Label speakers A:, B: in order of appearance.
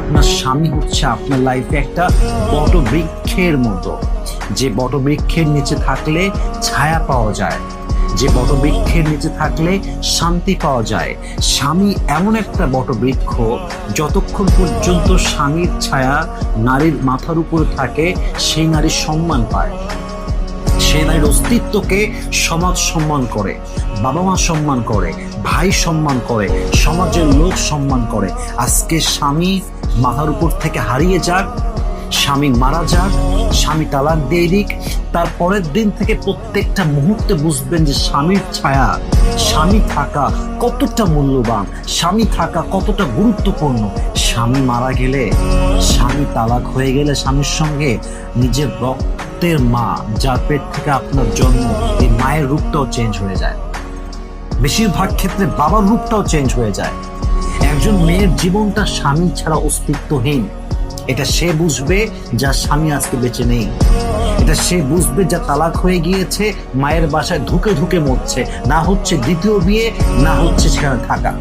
A: আপনার স্বামী হচ্ছে আপনার লাইফে একটা বটবৃক্ষের মতো, যে বটবৃক্ষের নিচে থাকলে ছায়া পাওয়া যায়, যে বটবৃক্ষের নিচে থাকলে শান্তি পাওয়া যায়। স্বামী এমন একটা বটবৃক্ষ, যতক্ষণ পর্যন্ত স্বামীর ছায়া নারীর মাথার উপরে থাকে সেই নারী সম্মান পায়, সে নারীর অস্তিত্বকে সমাজ সম্মান করে, বাবা মা সম্মান করে, ভাই সম্মান করে, সমাজের লোক সম্মান করে। আজকে স্বামী মাথার উপর থেকে হারিয়ে যাক, স্বামী মারা যাক, স্বামী তালাক দিয়ে দিক, তার পরের দিন থেকে প্রত্যেকটা মুহূর্তে বুঝবেন যে স্বামীর ছায়া, স্বামী থাকা কতটা মূল্যবান, স্বামী থাকা কতটা গুরুত্বপূর্ণ। স্বামী মারা গেলে, স্বামী তালাক হয়ে গেলে স্বামীর সঙ্গে নিজের রক্তের মা, যার পেট থেকে আপনার জন্ম, এই মায়ের রূপটাও চেঞ্জ হয়ে যায়। বেশিরভাগ ক্ষেত্রে বাবার রূপটাও চেঞ্জ হয়ে যায়। একজন মেয়ের জীবনটা স্বামী ছাড়া অস্তিত্বহীন। এটা সে বুঝবে যার স্বামী আজকে বেঁচে নেই। এটা সে বুঝবে যা তালাক হয়ে গিয়েছে, মায়ের বাসায় ধুকে ধুকে মরছে, না হচ্ছে দ্বিতীয় বিয়ে, না হচ্ছে সেখানে থাকা।